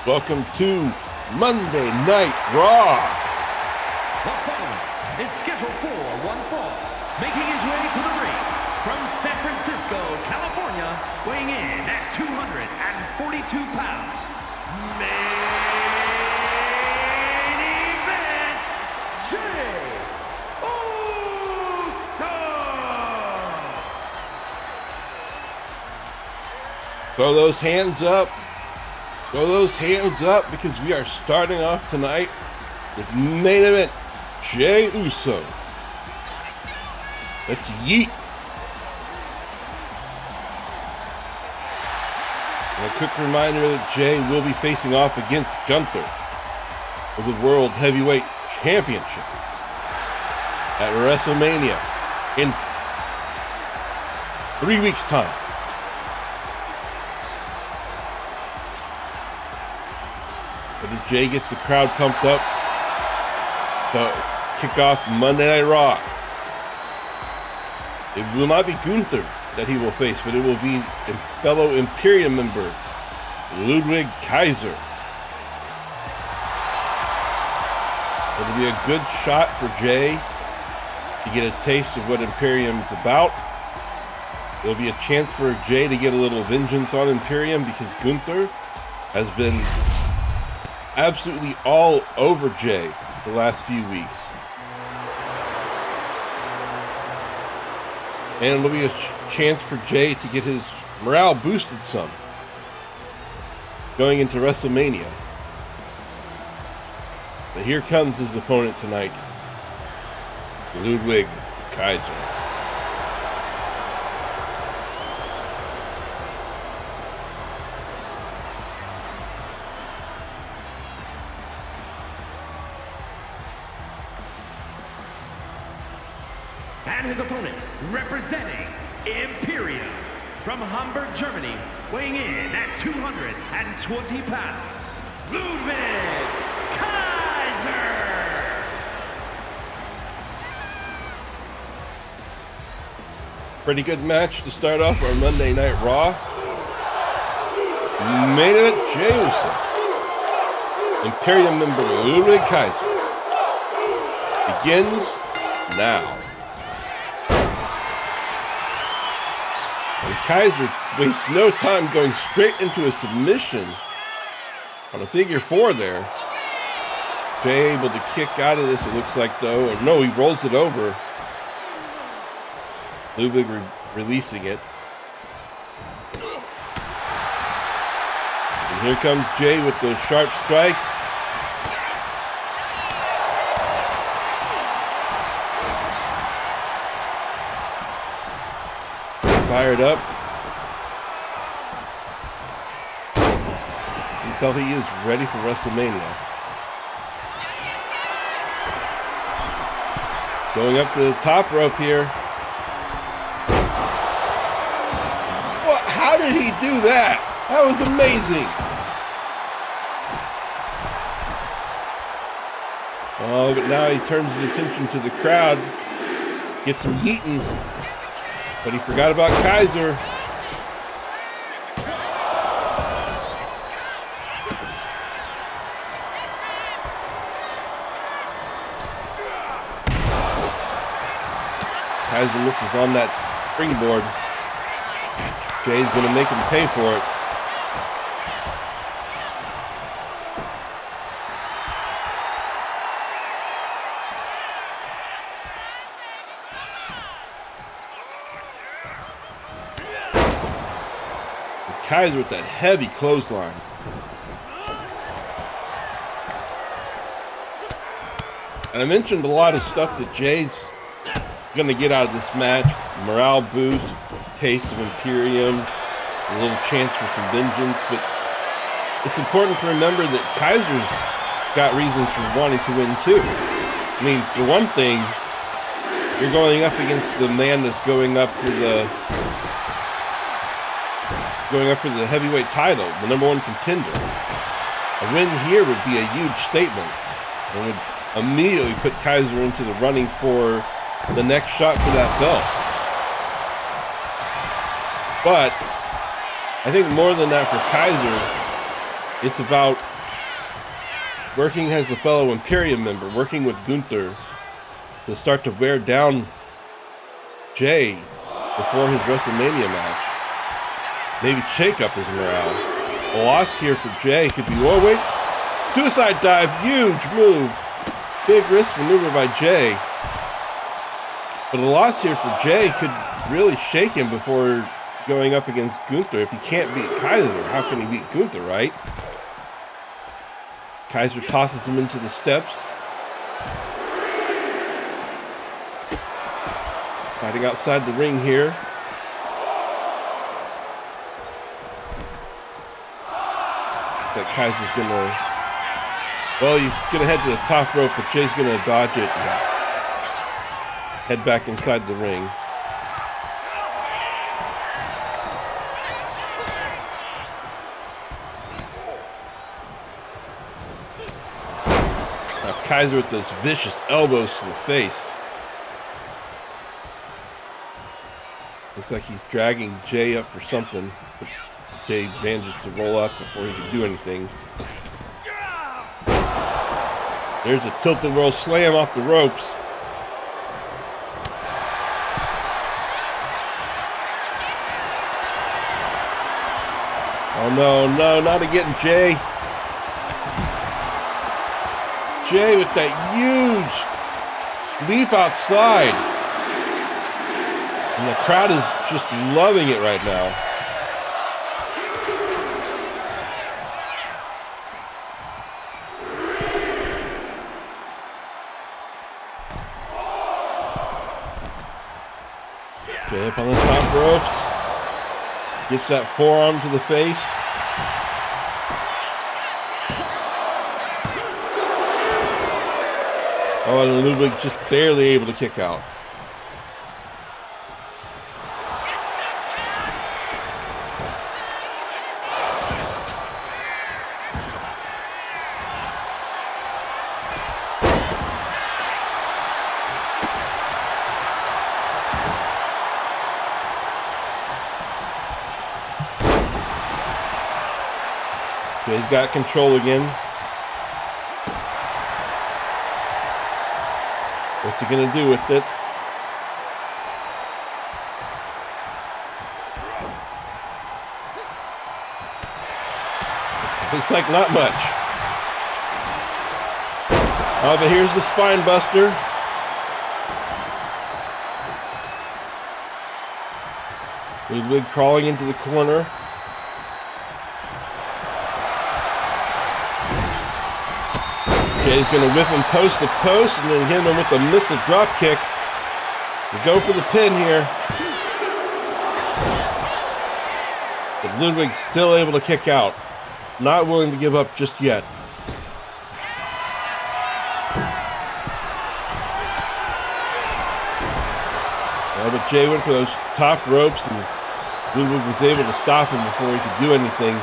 Welcome to Monday Night Raw. The following is scheduled for one fall, making his way to the ring from San Francisco, California, weighing in at 242 pounds. Main event, Jey Uso! Throw those hands up. Throw those hands up because we are starting off tonight with main event Jey Uso. Let's yeet. And a quick reminder that Jey will be facing off against Gunther for the World Heavyweight Championship at WrestleMania in 3 weeks' time. But if Jey gets the crowd pumped up to kick off Monday Night Raw, it will not be Gunther that he will face, but it will be a fellow Imperium member, 𝙀𝙓𝙋𝘼𝙉𝙿. It'll be a good shot for Jey to get a taste of what Imperium is about. It'll be a chance for Jey to get a little vengeance on Imperium because Gunther has been absolutely all over Jey the last few weeks. And it'll be a chance for Jey to get his morale boosted some going into WrestleMania. But here comes his opponent tonight, 𝙀𝙓𝙋𝘼𝙉𝙿. And his opponent, representing Imperium from Hamburg, Germany, weighing in at 220 pounds, 𝙀𝙓𝙋𝘼𝙉𝙿. Pretty good match to start off our Monday Night Raw. Main event Jey Uso, Imperium member 𝙀𝙓𝙋𝘼𝙉𝙿 begins now. And Kaiser wastes no time going straight into a submission on a figure four there. Jey able to kick out of this, it looks like, though. Or no, he rolls it over. 𝙀𝙓𝙋𝘼𝙉𝙿 releasing it. And here comes Jey with those sharp strikes. Fired up. You can tell he is ready for WrestleMania. Going up to the top rope here. What? How did he do that? That was amazing. Oh, but now he turns his attention to the crowd. Gets some yeeting. But he forgot about Kaiser. Kaiser misses on that springboard. Jey's gonna make him pay for it. Kaiser with that heavy clothesline. And I mentioned a lot of stuff that Jey's going to get out of this match. Morale boost, taste of Imperium, a little chance for some vengeance. But it's important to remember that Kaiser's got reasons for wanting to win too. I mean, for one thing, you're going up against the man that's going up for the heavyweight title, the #1 contender. A win here would be a huge statement and would immediately put Kaiser into the running for the next shot for that belt. But I think more than that for Kaiser, it's about working as a fellow Imperium member, working with Gunther to start to wear down Jay before his WrestleMania match. Maybe shake up his morale. A loss here for Jay could be, oh wait, suicide dive, huge move. Big risk maneuver by Jay. But a loss here for Jay could really shake him before going up against Gunther. If he can't beat Kaiser, how can he beat Gunther, right? Kaiser tosses him into the steps. Fighting outside the ring here. But Kaiser's gonna, well, he's gonna head to the top rope, but Jay's gonna dodge it and head back inside the ring. Now Kaiser with those vicious elbows to the face. Looks like he's dragging Jay up for something. But Jay manages to roll up before he can do anything. There's a tilted roll slam off the ropes. Oh no, no, not again, Jay. Jay with that huge leap outside. And the crowd is just loving it right now. Jay up on the top ropes. Gets that forearm to the face. Oh, and Ludwig just barely able to kick out. Jay's got control again. What's he gonna do with it? Looks like not much. Oh, but here's the spine buster. Ludwig crawling into the corner. Jay's going to whip him post to post and then hit him with a missile drop kick. We go for the pin here. But Ludwig's still able to kick out. Not willing to give up just yet. Well, but Jay went for those top ropes and Ludwig was able to stop him before he could do anything.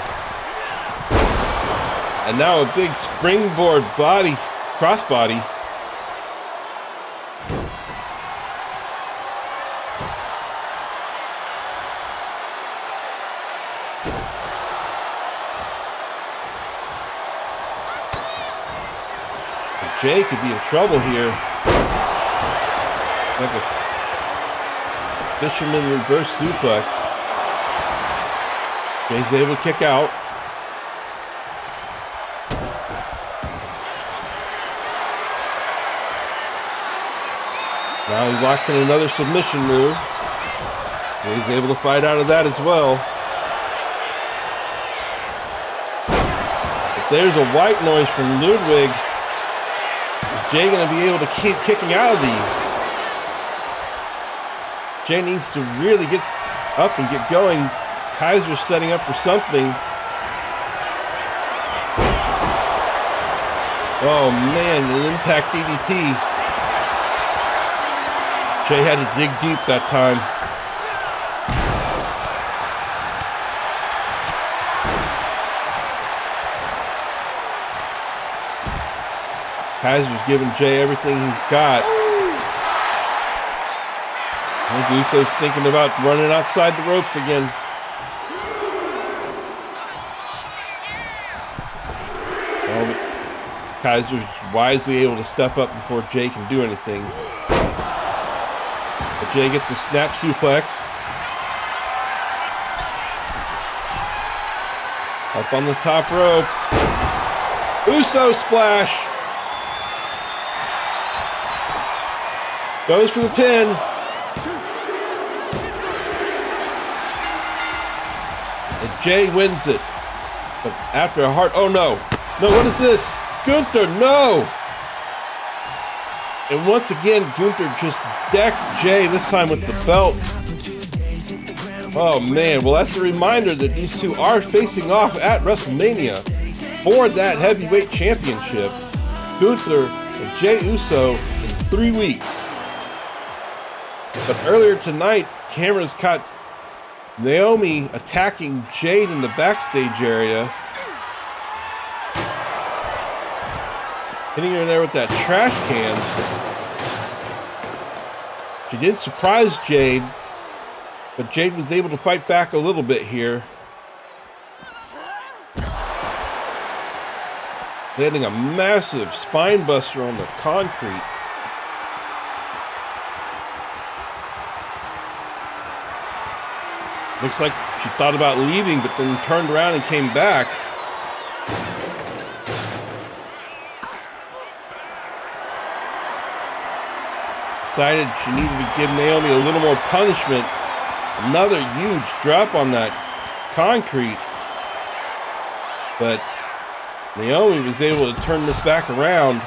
And now a big springboard body, crossbody. Jay could be in trouble here. Like a fisherman reverse suplex. Jay's able to kick out. Now he locks in another submission move. He's able to fight out of that as well. But there's a white noise from Ludwig. Is Jay going to be able to keep kicking out of these? Jay needs to really get up and get going. Kaiser's setting up for something. Oh man, an impact DDT. Jay had to dig deep that time. Kaiser's giving Jay everything he's got. And Uso's thinking about running outside the ropes again. Oh, Kaiser's wisely able to step up before Jay can do anything. But Jay gets a snap suplex. Up on the top ropes. Uso splash. Goes for the pin. And Jay wins it. But after a hard... Oh, no. No, what is this? Gunther, no! And once again, Gunther just decks Jay, this time with the belt. Oh, man. Well, that's a reminder that these two are facing off at WrestleMania for that heavyweight championship. Gunther and Jey Uso in 3 weeks. But earlier tonight, cameras caught Naomi attacking Jade in the backstage area. Hitting her there with that trash can. She did surprise Jade, but Jade was able to fight back a little bit here. Landing a massive spine buster on the concrete. Looks like she thought about leaving, but then turned around and came back. Decided she needed to give Naomi a little more punishment. Another huge drop on that concrete. But Naomi was able to turn this back around.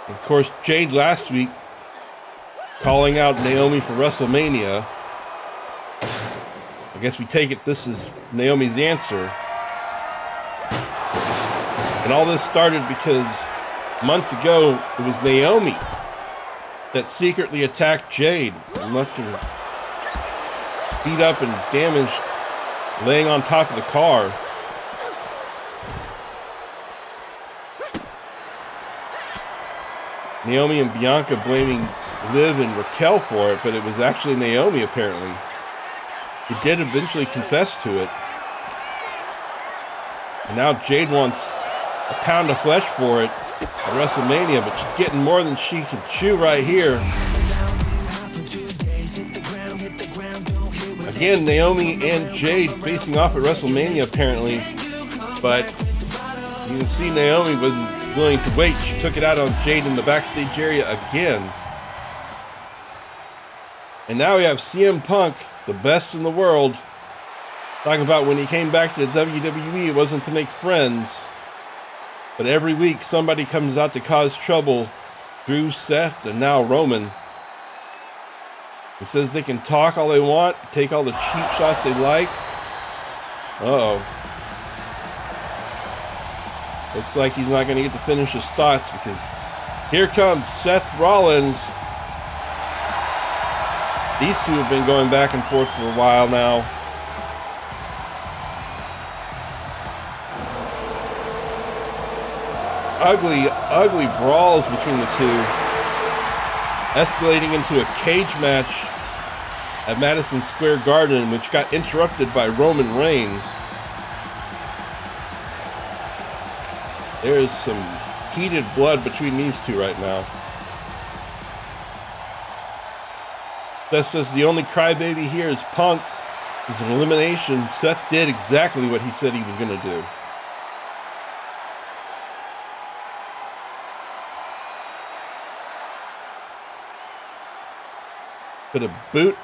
Of course, Jade last week calling out Naomi for WrestleMania. I guess we take it this is Naomi's answer. And all this started because months ago, it was Naomi that secretly attacked Jade and left her beat up and damaged, laying on top of the car. Naomi and Bianca blaming Liv and Raquel for it, but it was actually Naomi apparently. He did eventually confess to it. And now Jade wants a pound of flesh for it at WrestleMania, but she's getting more than she can chew right here. Again, Naomi and Jade facing off at WrestleMania apparently, but you can see Naomi wasn't willing to wait. She took it out on Jade in the backstage area again. And now we have CM Punk, the best in the world, talking about when he came back to the WWE, it wasn't to make friends. But every week, somebody comes out to cause trouble. Drew, Seth, and now Roman. He says they can talk all they want, take all the cheap shots they like. Uh-oh. Looks like he's not going to get to finish his thoughts because here comes Seth Rollins. These two have been going back and forth for a while now. Ugly brawls between the two, escalating into a cage match at Madison Square Garden, which got interrupted by Roman Reigns. There is some heated blood between these two right now. Seth says the only crybaby here is Punk. It's an elimination. Seth did exactly what he said he was going to do. Put a boot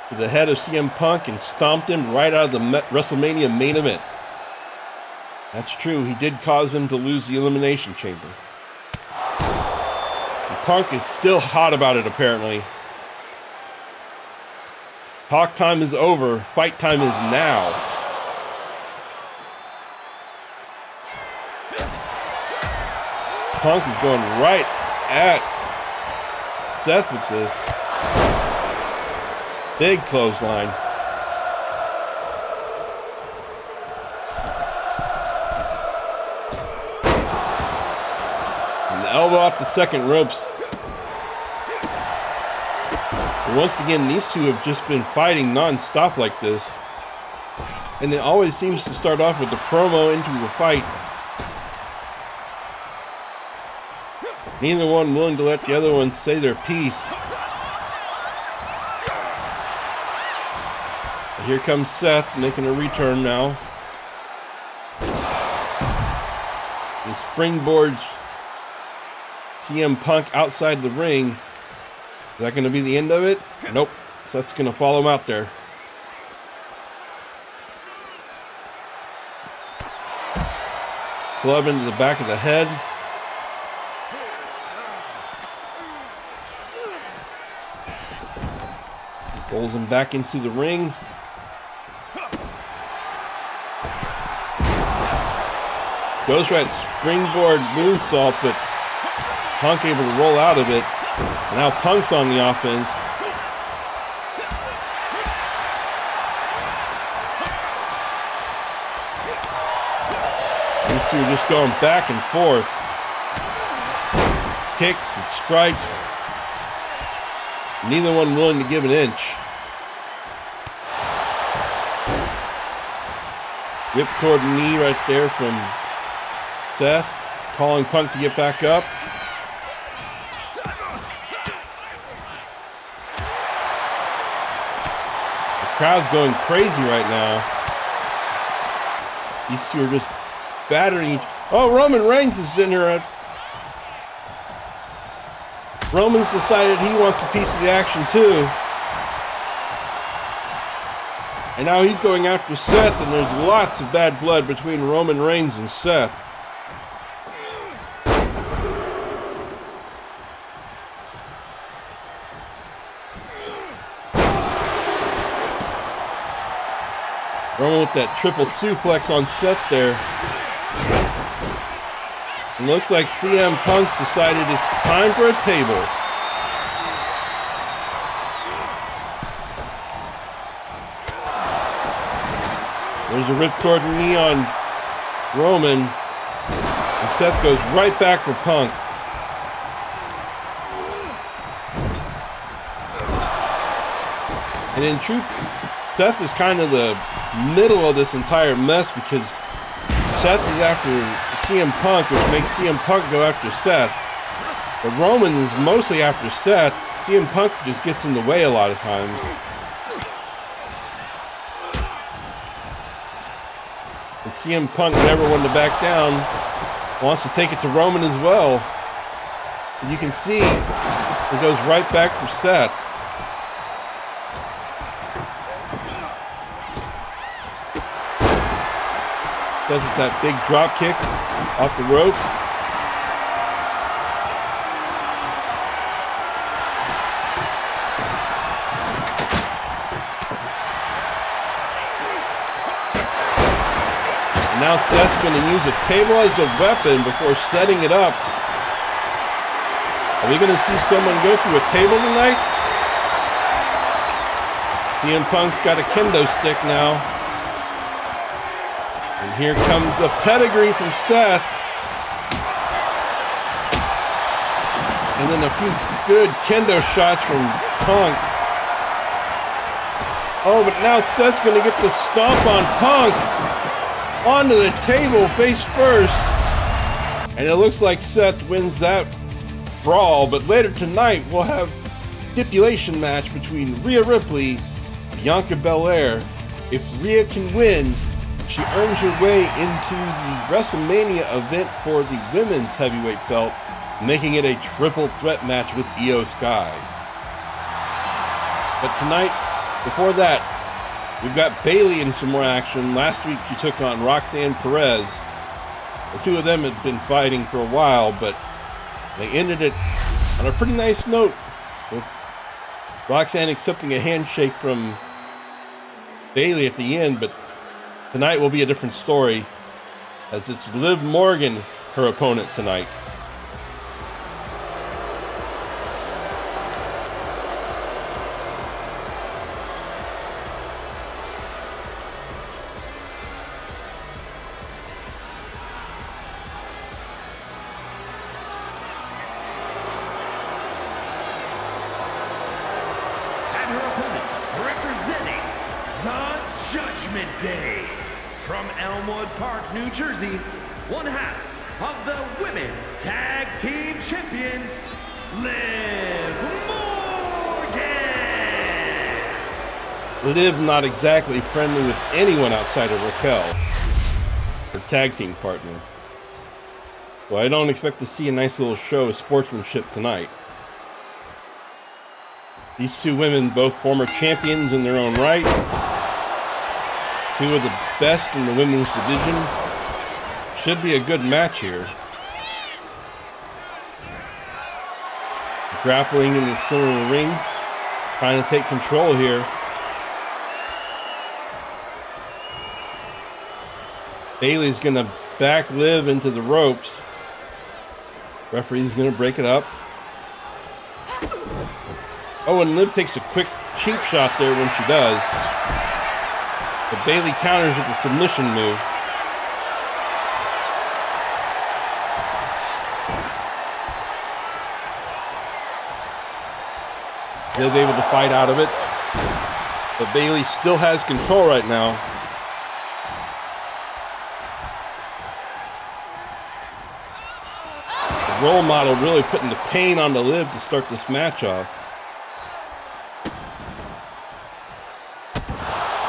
to the head of CM Punk and stomped him right out of the WrestleMania main event. That's true, he did cause him to lose the Elimination Chamber. And Punk is still hot about it, apparently. Talk time is over, fight time is now. Punk is going right at Seth with this. Big clothesline. And the elbow off the second ropes. And once again, these two have just been fighting non-stop like this. And it always seems to start off with the promo into the fight. Neither one willing to let the other one say their piece. But here comes Seth making a return now. He springboards CM Punk outside the ring. Is that going to be the end of it? Nope. Seth's going to follow him out there. Club into the back of the head. Rolls him back into the ring. Goes for that springboard moonsault, but Punk able to roll out of it. And now Punk's on the offense. These two are just going back and forth. Kicks and strikes. Neither one willing to give an inch. Ripcord knee right there from Seth, calling Punk to get back up. The crowd's going crazy right now. These two are just battering each. Oh, Roman Reigns is in here. Roman's decided he wants a piece of the action too. And now he's going after Seth, and there's lots of bad blood between Roman Reigns and Seth. Roman with that triple suplex on Seth there. And looks like CM Punk's decided it's time for a table. There's a ripcord knee on Roman. And Seth goes right back for Punk. And in truth, Seth is kind of the middle of this entire mess because Seth is after CM Punk, which makes CM Punk go after Seth. But Roman is mostly after Seth. CM Punk just gets in the way a lot of times. And CM Punk never wanted to back down. Wants to take it to Roman as well. And you can see it goes right back for Seth. Does with that big drop kick off the ropes. And now Seth's going to use a table as a weapon before setting it up. Are we going to see someone go through a table tonight? CM Punk's got a kendo stick now. And here comes a pedigree from Seth. And then a few good kendo shots from Punk. Oh, but now Seth's going to get the stomp on Punk. Onto the table face first. And it looks like Seth wins that brawl. But later tonight, we'll have a stipulation match between Rhea Ripley and Bianca Belair. If Rhea can win, she earns her way into the WrestleMania event for the women's heavyweight belt, making it a triple threat match with 𝙀𝙓𝙋𝘼𝙉. But tonight, before that, we've got Bayley in some more action. Last week she took on Roxanne Perez. The two of them had been fighting for a while, but they ended it on a pretty nice note, with Roxanne accepting a handshake from Bayley at the end. But tonight will be a different story, as it's Liv Morgan, her opponent tonight. And her opponent, representing the Judgment Day, From Elmwood Park, New Jersey, one half of the Women's Tag Team Champions, Liv Morgan. Liv not exactly friendly with anyone outside of Raquel, her tag team partner. Well, I don't expect to see a nice little show of sportsmanship tonight. These two women, both former champions in their own right. Two of the best in the women's division. Should be a good match here. Grappling in the center of the ring. Trying to take control here. Bayley's going to back Liv into the ropes. Referee's going to break it up. Oh, and Liv takes a quick cheap shot there when she does. But Bayley counters with the submission move. Liv able to fight out of it. But Bayley still has control right now. The role model really putting the pain on the Liv to start this match off.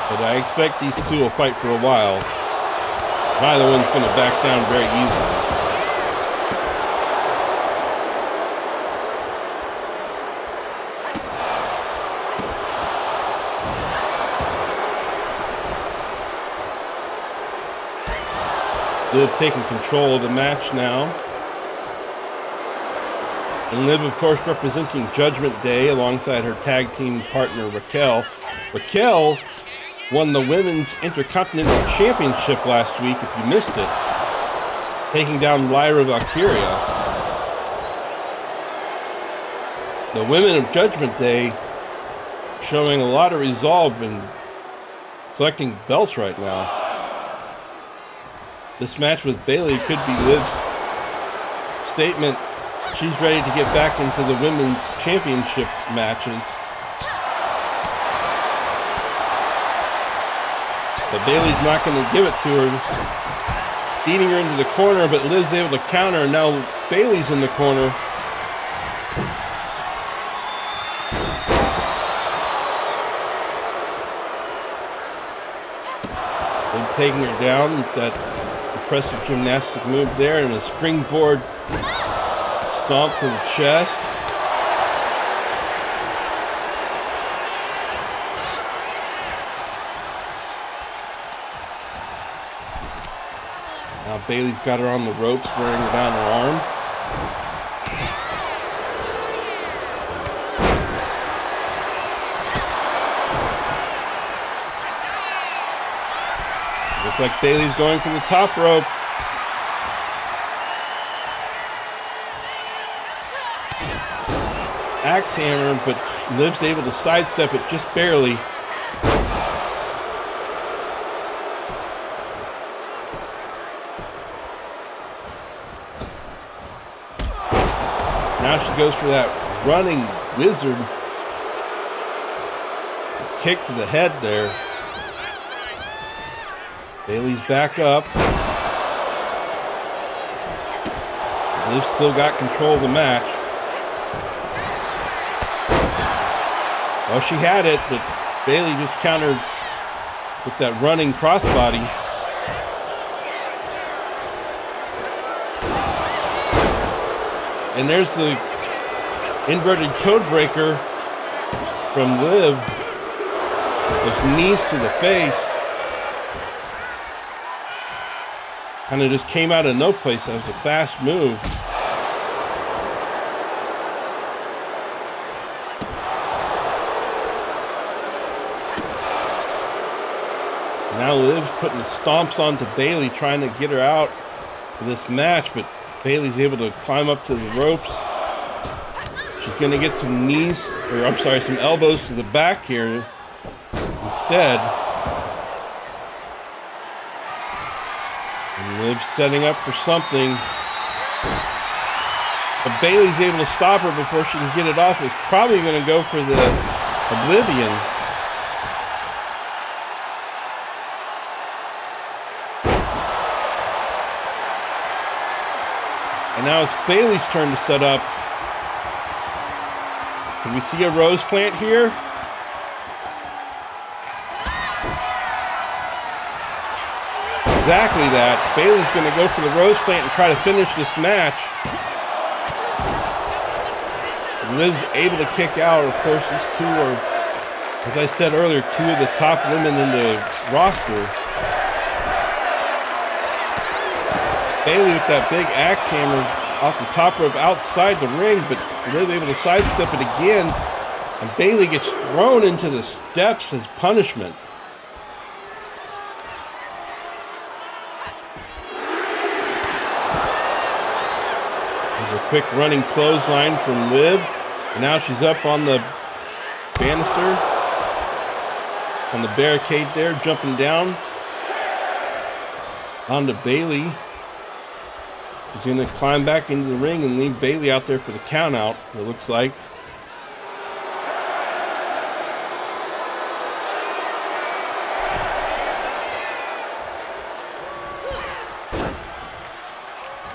But I expect these two will fight for a while. Neither one's going to back down very easily. Liv taking control of the match now. And Liv, of course, representing Judgment Day alongside her tag team partner Raquel. Raquel won the Women's Intercontinental Championship last week, if you missed it, taking down 𝙀𝙓𝙋𝘼𝙉𝙿. The women of Judgment Day showing a lot of resolve and collecting belts right now. This match with Bayley could be Liv's statement. She's ready to get back into the women's championship matches. But Bayley's not going to give it to her. Beating her into the corner, but Liv's able to counter. And now Bayley's in the corner. Liv taking her down with that impressive gymnastic move there, and a springboard stomp to the chest. Now Bayley's got her on the ropes, wearing her down her arm. Looks like Bayley's going for the top rope. Axe hammer, but Liv's able to sidestep it just barely. Now she goes for that running wizard kick to the head there. Bayley's back up. Liv's still got control of the match. Well, she had it, but Bayley just countered with that running crossbody. And there's the inverted code breaker from Liv. Those knees to the face. Kind of just came out of no place. That was a fast move. Now Liv's putting the stomps onto Bayley, trying to get her out of this match, but Bayley's able to climb up to the ropes. She's going to get some knees, or I'm sorry, some elbows to the back here instead. And Liv's setting up for something. But Bayley's able to stop her before she can get it off. It's probably going to go for the Oblivion. And now it's Bayley's turn to set up. Can we see a rose plant here? Exactly that. Bayley's going to go for the rose plant and try to finish this match. Liv's able to kick out. Of course, these two are, as I said earlier, two of the top women in the roster. Bayley with that big axe hammer off the top rope outside the ring, but Liv able to sidestep it again, and Bayley gets thrown into the steps as punishment. There's a quick running clothesline from Liv, and now she's up on the banister, on the barricade there, jumping down onto Bayley. She's going to climb back into the ring and leave Bayley out there for the count out, it looks like.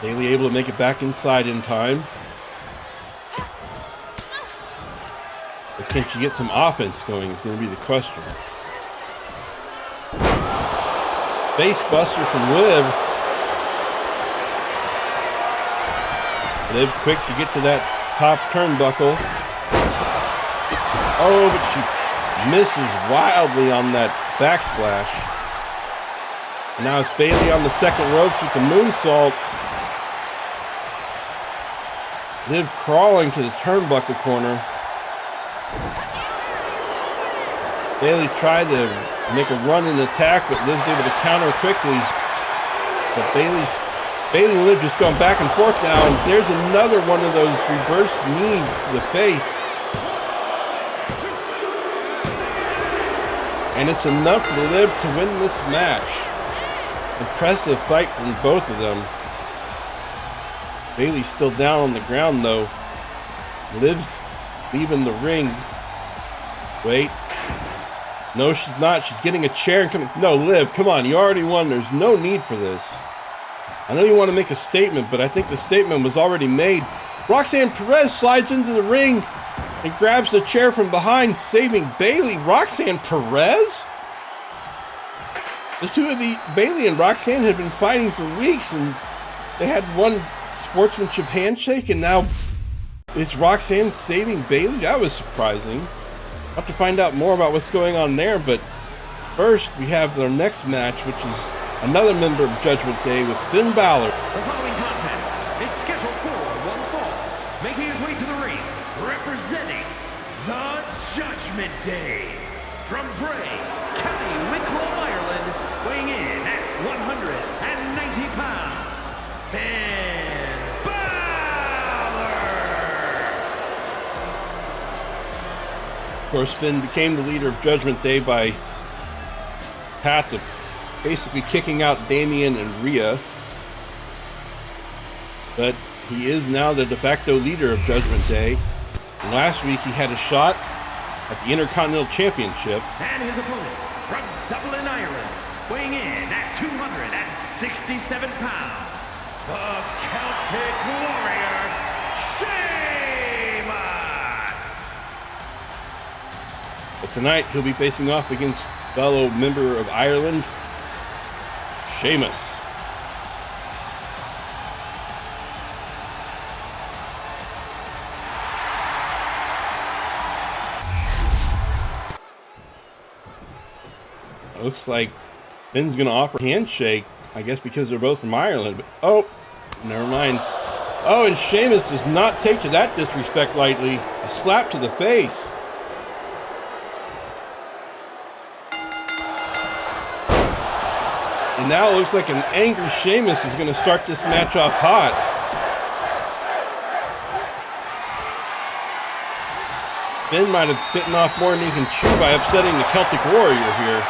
Bayley able to make it back inside in time. But can she get some offense going is going to be the question. Face buster from Liv. Liv quick to get to that top turnbuckle. Oh, but she misses wildly on that backsplash. And now it's Bayley on the second ropes with the moonsault. Liv crawling to the turnbuckle corner. Bayley tried to make a run and attack, but Liv's able to counter quickly. But Bayley and Liv just going back and forth now, and there's another one of those reverse knees to the face. And it's enough for Liv to win this match. Impressive fight from both of them. Bayley's still down on the ground though. Liv's leaving the ring. Wait. No, she's not. She's getting a chair and coming. No, Liv, come on. You already won. There's no need for this. I know you want to make a statement, but I think the statement was already made. Roxanne Perez slides into the ring and grabs the chair from behind, saving Bayley. Roxanne Perez? The two of Bayley and Roxanne had been fighting for weeks, and they had one sportsmanship handshake, and now it's Roxanne saving Bayley? That was surprising. I'll have to find out more about what's going on there, but first we have our next match, which is another member of Judgment Day with Finn Balor. The following contest is scheduled for one fall. Making his way to the ring, representing the Judgment Day. From Bray, County Wicklow, Ireland, weighing in at 190 pounds, Finn Balor. Of course, Finn became the leader of Judgment Day by path of basically kicking out Damian and Rhea. But he is now the de facto leader of Judgment Day. And last week he had a shot at the Intercontinental Championship. And his opponent from Dublin, Ireland, weighing in at 267 pounds, the Celtic Warrior, Sheamus. But tonight he'll be facing off against fellow member of Ireland, Sheamus. Looks like Finn's gonna offer a handshake, I guess because they're both from Ireland, but oh, never mind. Oh, and Sheamus does not take to that disrespect lightly. A slap to the face. And now it looks like an angry Sheamus is going to start this match off hot. Finn might have bitten off more than he can chew by upsetting the Celtic Warrior here.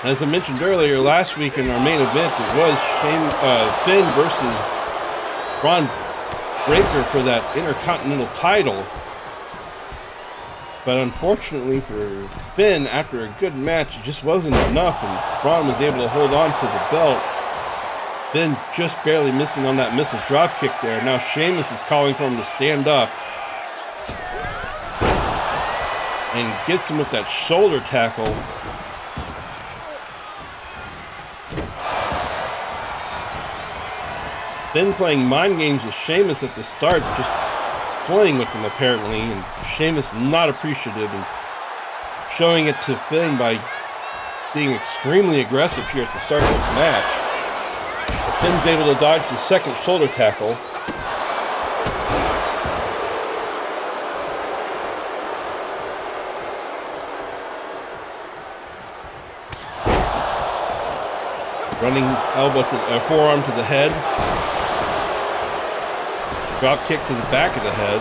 As I mentioned earlier, last week in our main event, it was Finn versus Braun Breaker for that Intercontinental title. But unfortunately for Finn, after a good match, it just wasn't enough, and Braun was able to hold on to the belt. Finn just barely missing on that missile drop kick there. Now Sheamus is calling for him to stand up. And gets him with that shoulder tackle. Finn playing mind games with Sheamus at the start, just playing with him apparently, and Sheamus not appreciative and showing it to Finn by being extremely aggressive here at the start of this match. But Finn's able to dodge the second shoulder tackle. Running elbow to forearm to the head. Drop kick to the back of the head.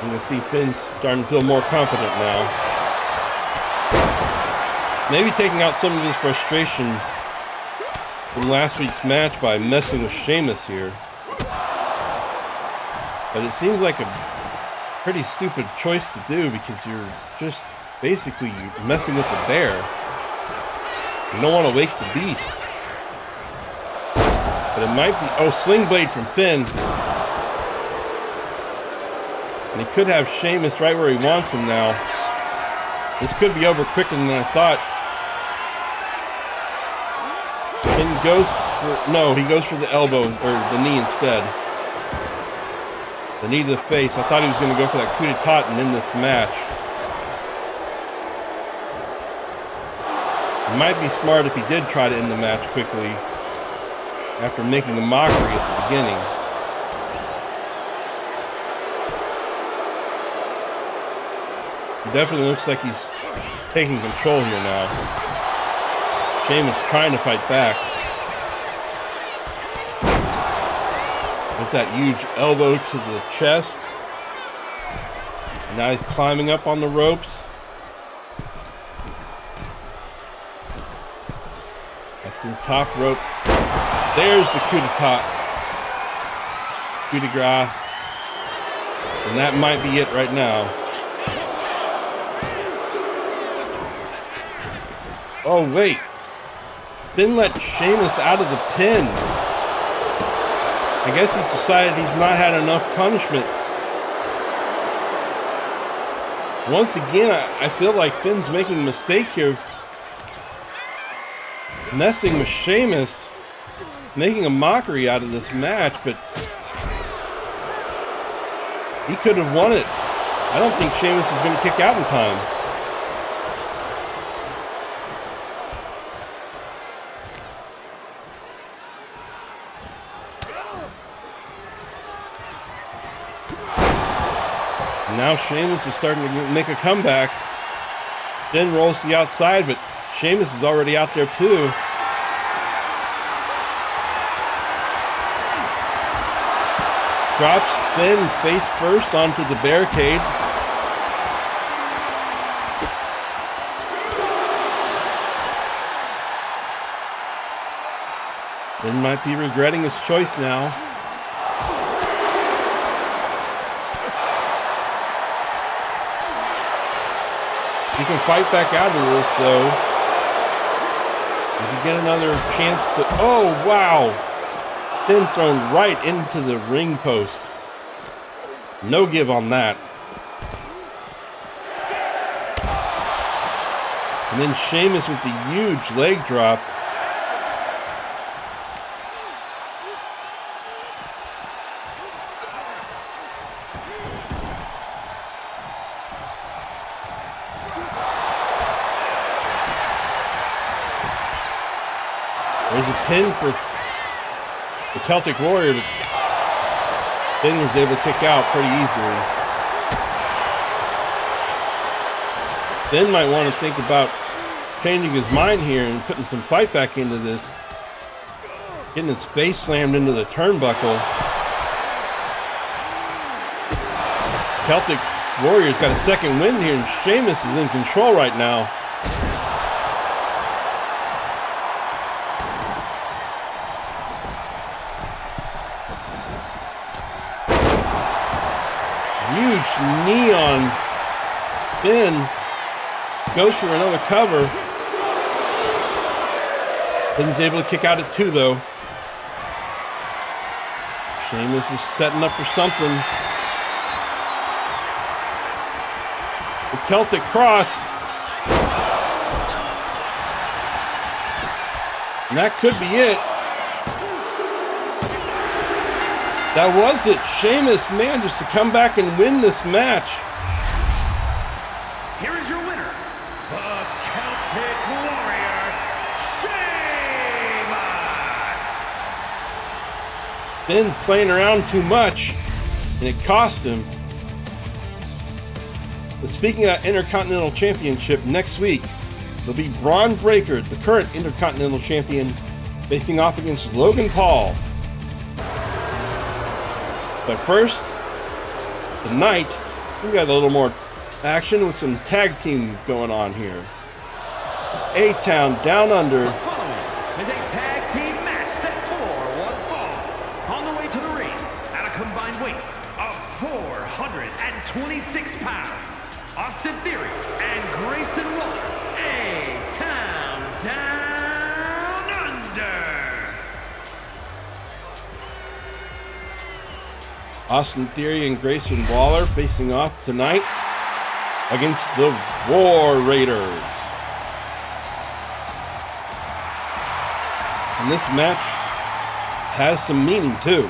You can see Finn starting to feel more confident now. Maybe taking out some of his frustration from last week's match by messing with Sheamus here. But it seems like a pretty stupid choice to do because you're just basically messing with the bear. You don't want to wake the beast. But it might be... Oh, sling blade from Finn. And he could have Sheamus right where he wants him now. This could be over quicker than I thought. Finn goes for... No, he goes for the elbow, or the knee instead. The knee to the face. I thought he was going to go for that 𝙀𝙓𝙋𝘼𝙉𝘿 and end this match. It might be smart if he did try to end the match quickly after making a mockery at the beginning. He definitely looks like he's taking control here now. Sheamus trying to fight back. With that huge elbow to the chest. And now he's climbing up on the ropes. To the top rope. There's the 𝙀𝙓𝙋𝘼𝙉𝙿. And that might be it right now. Oh, wait. Finn let Sheamus out of the pin. I guess he's decided he's not had enough punishment. Once again, I feel like Finn's making a mistake here. Messing with Sheamus, making a mockery out of this match, but he could have won it. I don't think Sheamus was going to kick out in time. Now Sheamus is starting to make a comeback. Then rolls to the outside, but Sheamus is already out there too. Drops Finn face first onto the barricade. Finn might be regretting his choice now. He can fight back out of this though. He can get another chance to... Oh, wow! Finn thrown right into the ring post. No give on that. And then Sheamus with the huge leg drop. There's a pin for the Celtic Warrior, but Finn was able to kick out pretty easily. Finn might want to think about changing his mind here and putting some fight back into this. Getting his face slammed into the turnbuckle. Celtic Warrior's got a second win here, and Sheamus is in control right now. Huge knee on Finn. Goes for another cover. Finn's able to kick out at 2, though. Sheamus is setting up for something. The Celtic Cross. And that could be it. That was it. Sheamus manages to come back and win this match. Here is your winner, the Celtic Warrior, Sheamus. Been playing around too much, and it cost him. But speaking of Intercontinental Championship, next week, there'll be Braun Breaker, the current Intercontinental Champion, facing off against Logan Paul. But first, tonight, we got a little more action with some tag team going on here. A-Town Down Under. The following is a tag team match set for one fall. On the way to the ring, at a combined weight of 426 pounds, Austin Theory and Grayson Waller, A-Town Down Under. Austin Theory and Grayson Waller facing off tonight against the War Raiders. And this match has some meaning too.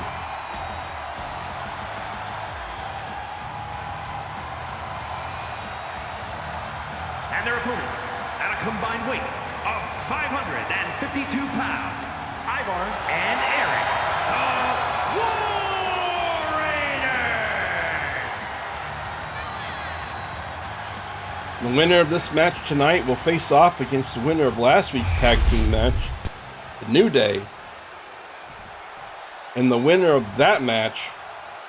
And their opponents, at a combined weight of 552 pounds, Ivar and Eric, the War Raiders. The winner of this match tonight will face off against the winner of last week's tag team match, the New Day. And the winner of that match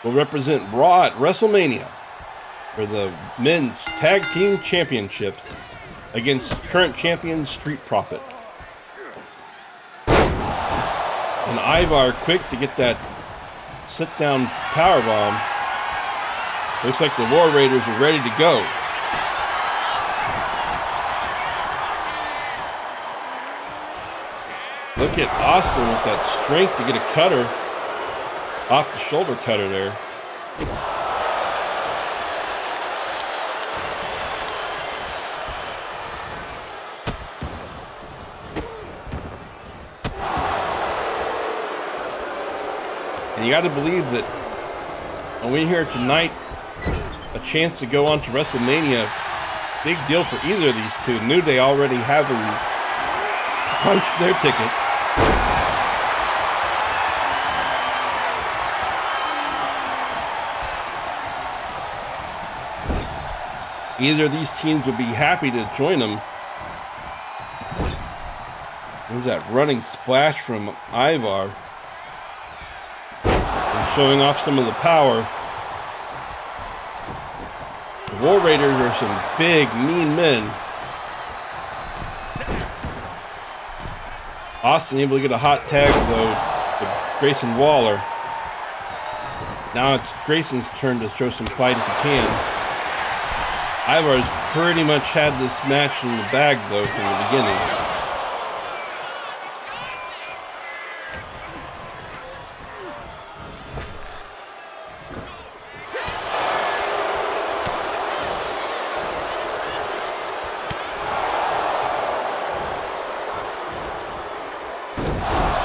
will represent Raw at WrestleMania for the men's tag team championships against current champion Street Profit. And Ivar quick to get that sit-down powerbomb. Looks like the War Raiders are ready to go. Look at Austin with that strength to get a cutter off the shoulder cutter there. And you got to believe that when we hear tonight a chance to go on to WrestleMania, big deal for either of these two. New Day already having punched their ticket. Either of these teams would be happy to join them. There's that running splash from Ivar. And showing off some of the power. The War Raiders are some big, mean men. Austin able to get a hot tag though to Grayson Waller. Now it's Grayson's turn to show some fight if he can. Ivar's pretty much had this match in the bag, though, from the beginning.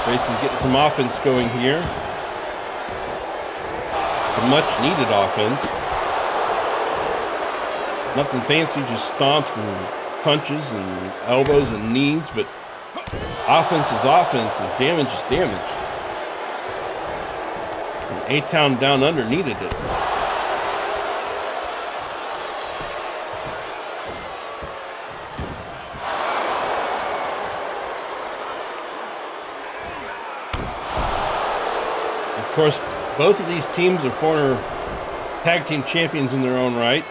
Grayson getting some offense going here. The much-needed offense. Nothing fancy, just stomps and punches and elbows and knees, but offense is offense and damage is damage. And A-Town Down Under needed it. Of course, both of these teams are former tag team champions in their own right.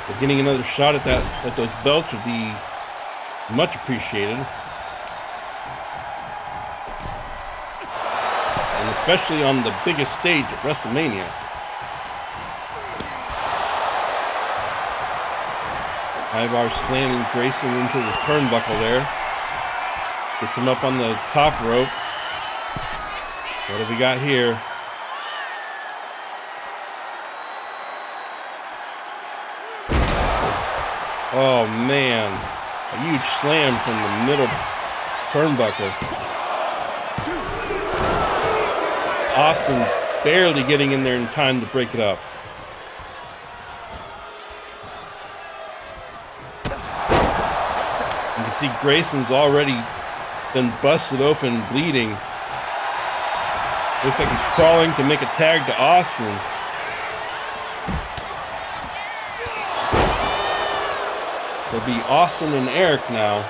But getting another shot at those belts would be much appreciated. And this especially on the biggest stage at WrestleMania. 𝙀𝙗�㗌 slamming Grayson into the turnbuckle there. Gets him up on the top rope. What have we got here? Oh man, a huge slam from the middle turnbuckle. Austin barely getting in there in time to break it up. You can see Grayson's already been busted open, bleeding. Looks like he's crawling to make a tag to Austin. It'll be Austin and Eric now.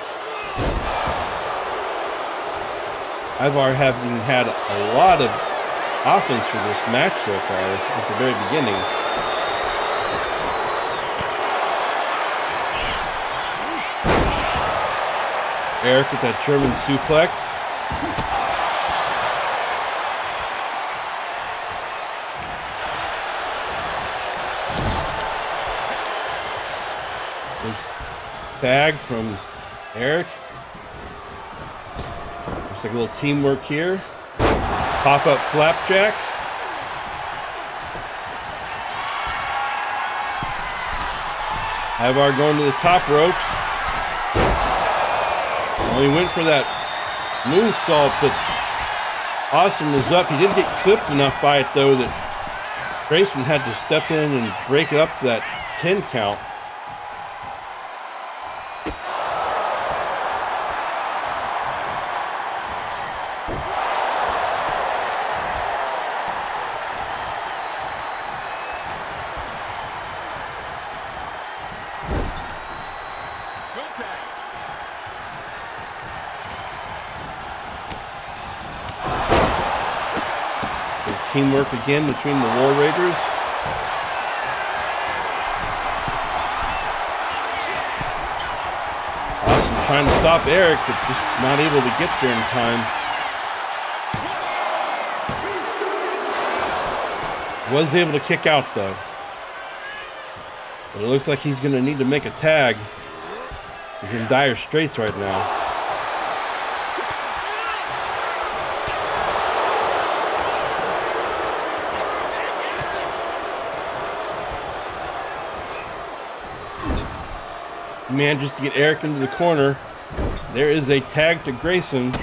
𝙀𝙗�〗having had a lot of offense for this match so far at the very beginning. Eric with that German suplex. Tag from Eric. Looks like a little teamwork here. Pop-up flapjack. 𝙀𝙗�〗going to the top ropes. Well, he went for that moonsault, but Austin was up. He didn't get clipped enough by it, though, that Grayson had to step in and break it up to that 10 count. Teamwork again between the War Raiders. Austin trying to stop Eric, but just not able to get there in time. Was able to kick out though. But it looks like he's going to need to make a tag. He's in dire straits right now. Manages to get Eric into the corner. There is a tag to Grayson. But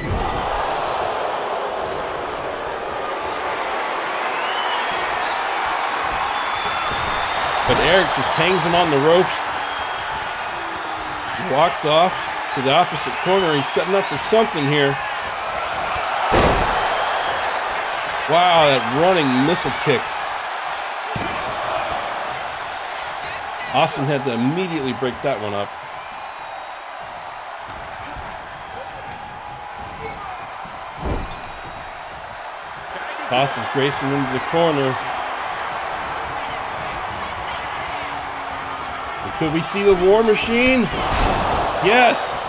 Eric just hangs him on the ropes. He walks off to the opposite corner. He's setting up for something here. Wow, that running missile kick. Austin had to immediately break that one up. Tosses Grayson into the corner. And could we see the War Machine? Yes!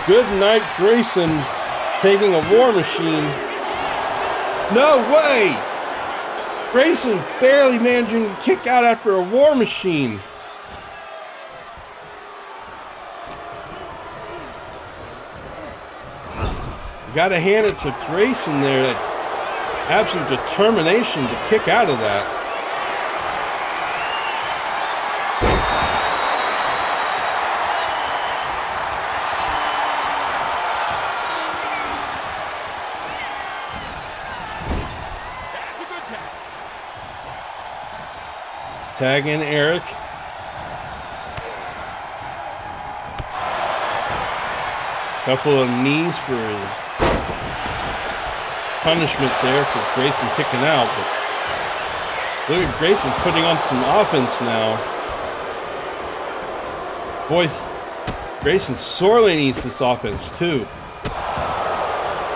Good night, Grayson, taking a War Machine. No way! Grayson barely managing to kick out after a War Machine. You gotta hand it to Grayson there, that absolute determination to kick out of that. Tag in Eric. Couple of knees for his punishment there for Grayson kicking out. But look at Grayson putting on some offense now. Boys, Grayson sorely needs this offense too.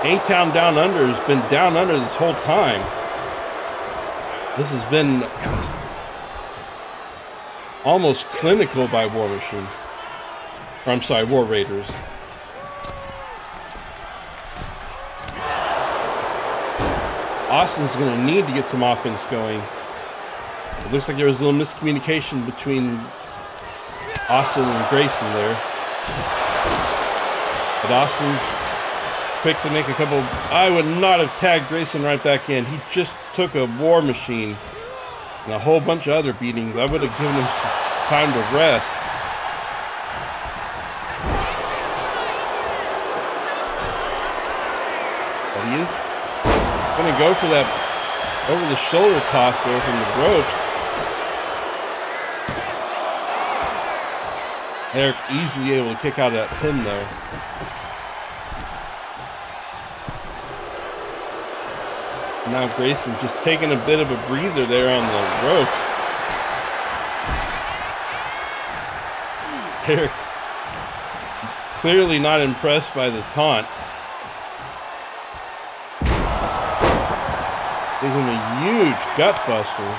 A-Town Down Under has been down under this whole time. This has been almost clinical by War Machine. Or I'm sorry, War Raiders. Austin's going to need to get some offense going. It looks like there was a little miscommunication between Austin and Grayson there. But Austin, quick to make a couple. I would not have tagged Grayson right back in. He just took a war machine and a whole bunch of other beatings. I would have given him some time to rest. But he is going to go for that over the shoulder toss there from the ropes. Eric easily able to kick out of that pin though. Now Grayson just taking a bit of a breather there on the ropes. Eric clearly not impressed by the taunt. Gives him a huge gut buster.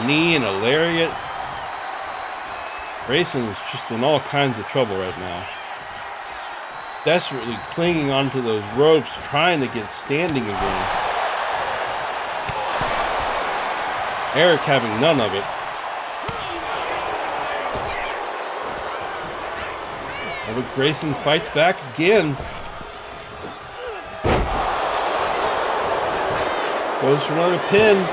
Knee and a lariat. Grayson is just in all kinds of trouble right now. Desperately clinging onto those ropes, trying to get standing again. Eric having none of it. But Grayson fights back again. Goes for another pin.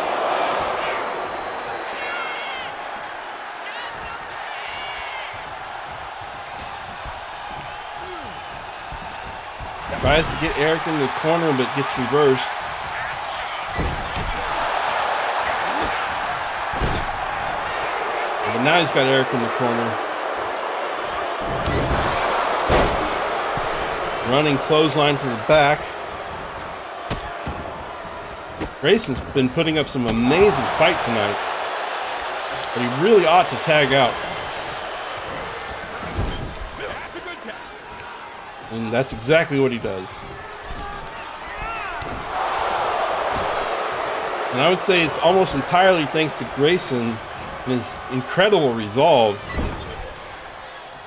Tries to get Eric in the corner, but gets reversed. But now he's got Eric in the corner. Running clothesline to the back. Grayson's been putting up some amazing fight tonight. But he really ought to tag out. And that's exactly what he does. And I would say it's almost entirely thanks to Grayson and his incredible resolve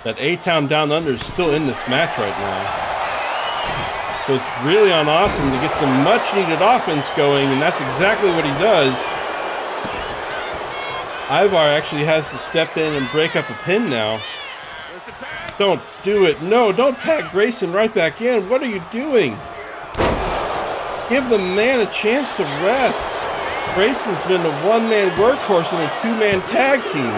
that A-Town Down Under is still in this match right now. So it's really on Austin to get some much needed offense going, and that's exactly what he does. Ivar actually has to step in and break up a pin now. Don't do it. No, don't tag Grayson right back in. What are you doing? Give the man a chance to rest. Grayson's been a one-man workhorse in a two-man tag team.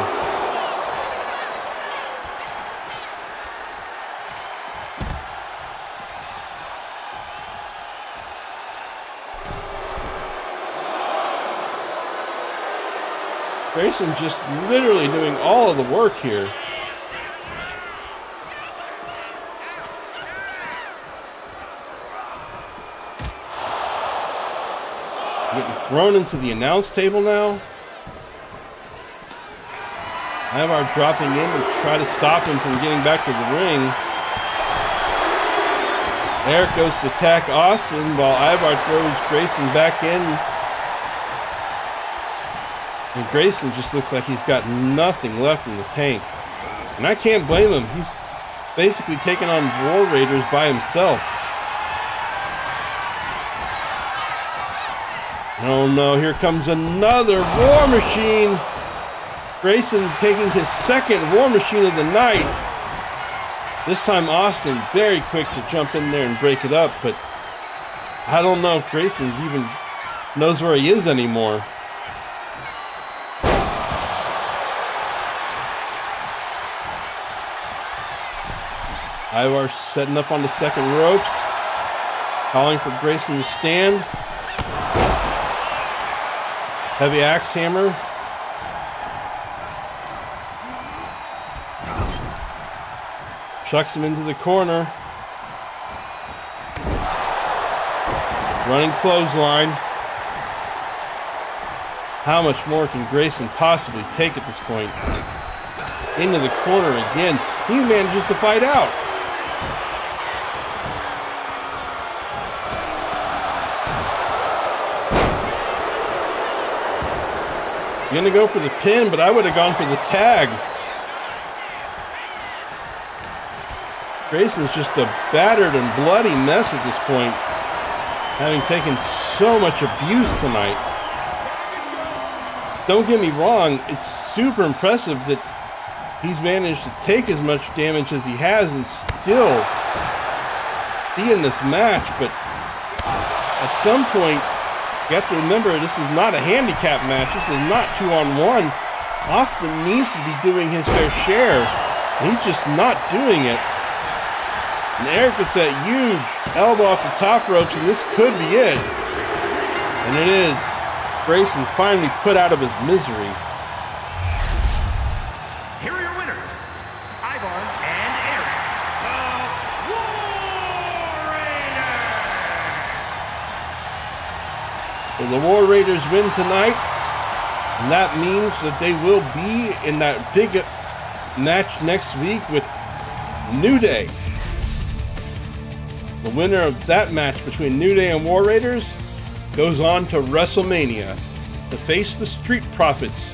Grayson just literally doing all of the work here. Getting thrown into the announce table now. Ivar dropping in to try to stop him from getting back to the ring. Eric goes to attack Austin while Ivar throws Grayson back in. And Grayson just looks like he's got nothing left in the tank. And I can't blame him. He's basically taken on War Raiders by himself. Oh no, here comes another War Machine. Grayson taking his second War Machine of the night. This time Austin very quick to jump in there and break it up, but I don't know if Grayson's even knows where he is anymore. Ivar setting up on the second ropes, calling for Grayson to stand. Heavy axe hammer. Chucks him into the corner. Running clothesline. How much more can Grayson possibly take at this point? Into the corner again. He manages to fight out. Gonna go for the pin, but I would have gone for the tag. Grayson's just a battered and bloody mess at this point, having taken so much abuse tonight. Don't get me wrong, it's super impressive that he's managed to take as much damage as he has and still be in this match, but at some point, you have to remember this is not a handicap match. This is not 2-on-1. Austin needs to be doing his fair share, and he's just not doing it. And Eric gets that huge elbow off the top ropes, and this could be it. And it is. Grayson finally put out of his misery. Here are your winners, Ivar and Eric, the War Raiders. So the War Raiders win tonight, and that means that they will be in that big match next week with New Day. The winner of that match between New Day and War Raiders goes on to WrestleMania to face the Street Profits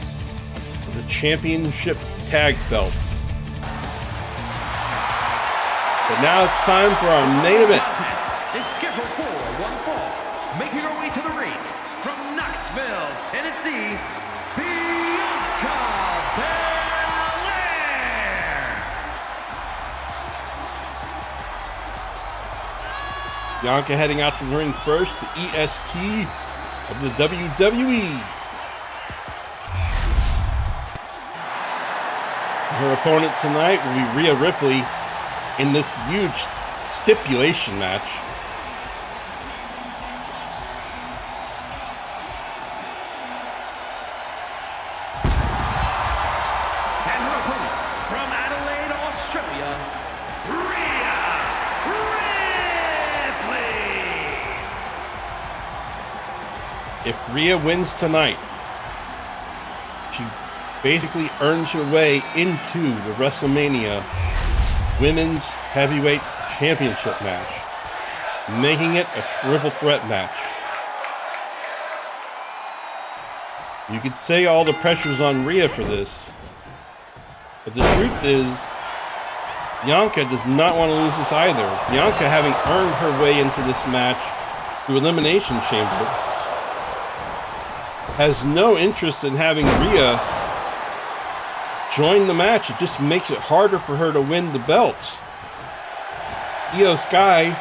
for the championship tag belts. But now it's time for our main event. Is scheduled for one fall. Making her way to the ring from Knoxville, Tennessee, Bianca Belair. Bianca heading out to the ring first, the EST of the WWE. Her opponent tonight will be Rhea Ripley in this huge stipulation match. And her opponent from Adelaide, Australia, Rhea Ripley. If Rhea wins tonight, she basically earns her way into the WrestleMania Women's Heavyweight Championship match, making it a triple threat match. You could say all the pressure's on Rhea for this, but the truth is, Bianca does not want to lose this either. Bianca, having earned her way into this match through Elimination Chamber, has no interest in having Rhea join the match. It just makes it harder for her to win the belts. 𝙀𝙓𝙋𝘼𝙉𝘿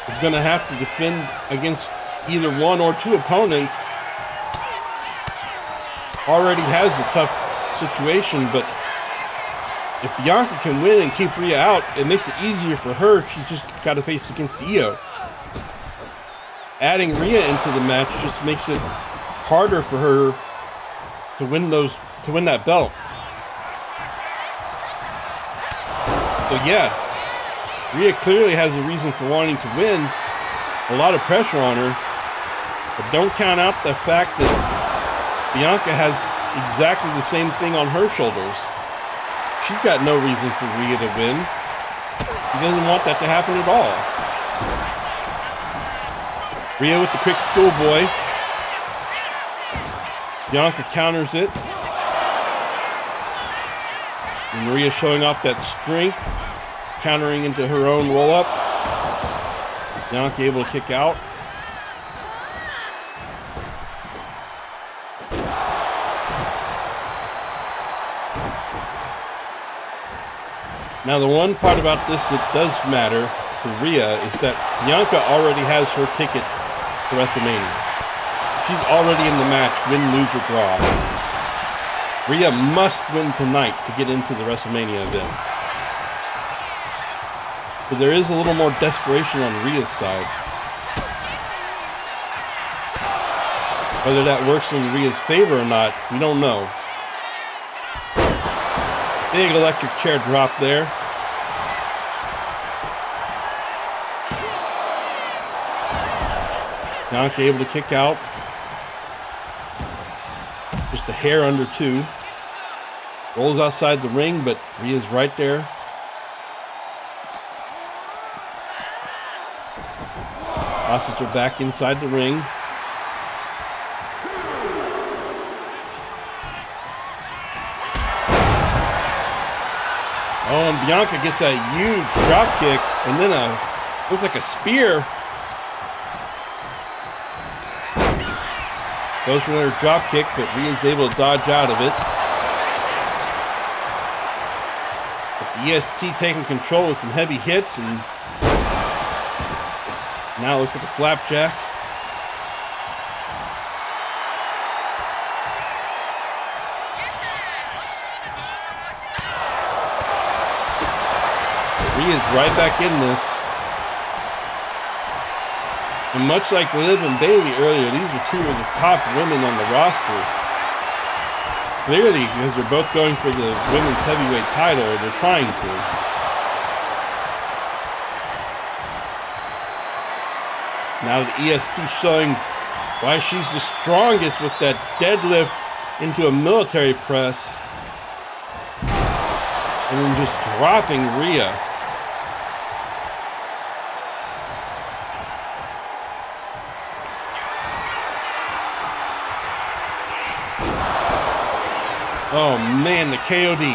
is going to have to defend against either one or two opponents. Already has a tough situation, but if Bianca can win and keep Rhea out, it makes it easier for her. She's just got to face against 𝙀𝙀. Adding Rhea into the match just makes it harder for her to win that belt. So yeah, Rhea clearly has a reason for wanting to win. A lot of pressure on her, but don't count out the fact that Bianca has exactly the same thing on her shoulders. She's got no reason for Rhea to win. She doesn't want that to happen at all. Rhea with the quick schoolboy. Bianca counters it. And Rhea showing off that strength, countering into her own roll-up. Bianca able to kick out. Now the one part about this that does matter for Rhea is that Bianca already has her ticket to WrestleMania. She's already in the match, win, lose, or draw. Rhea must win tonight to get into the WrestleMania event. But there is a little more desperation on Rhea's side. Whether that works in Rhea's favor or not, we don't know. Big electric chair drop there. Bianca able to kick out. Just a hair under two. Rolls outside the ring, but Rhea's right there. Tosses her back inside the ring. Oh, and Bianca gets a huge drop kick and then looks like a spear. Goes for another drop kick, but Rhea's able to dodge out of it. But the EST taking control with some heavy hits, and now it looks like a flapjack. Rhea's right back in this. And much like Liv and Bayley earlier, these are two of the top women on the roster. Clearly, because they're both going for the women's heavyweight title, or they're trying to. Now the EST showing why she's the strongest with that deadlift into a military press. And then just dropping Rhea. Oh man, the KOD.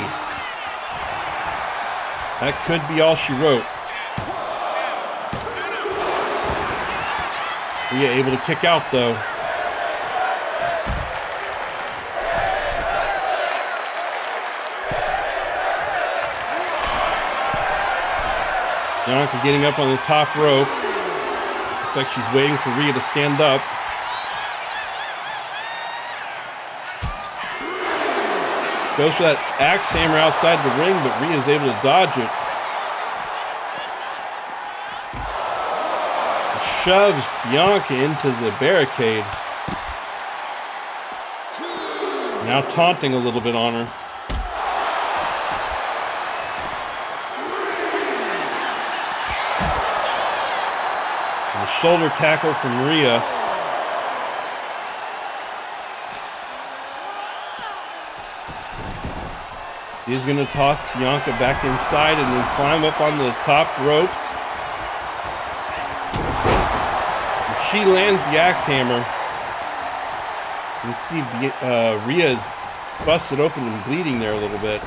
That could be all she wrote. Rhea able to kick out though. Bianca getting up on the top rope. Looks like she's waiting for Rhea to stand up. Goes for that axe hammer outside the ring, but Rhea's able to dodge it. And shoves Bianca into the barricade. Now taunting a little bit on her. And a shoulder tackle from Rhea. He's going to toss Bianca back inside and then climb up on the top ropes. And she lands the axe hammer. You can see Rhea's busted open and bleeding there a little bit.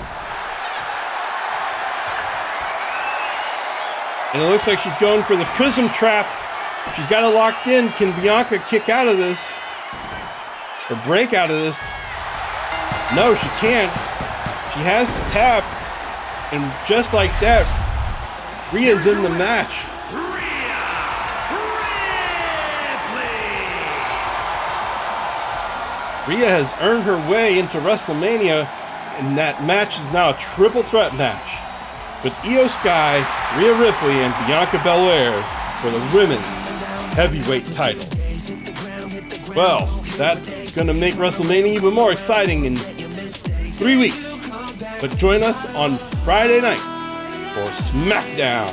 And it looks like she's going for the prism trap. She's got it locked in. Can Bianca kick out of this? Or break out of this? No, she can't. She has to tap, and just like that, Rhea's in the match. Rhea has earned her way into WrestleMania, and that match is now a triple threat match with 𝙀𝙓𝙋𝘼𝙉𝘿, Rhea Ripley, and Bianca Belair for the women's heavyweight title. Well, that's going to make WrestleMania even more exciting in 3 weeks. But join us on Friday night for SmackDown.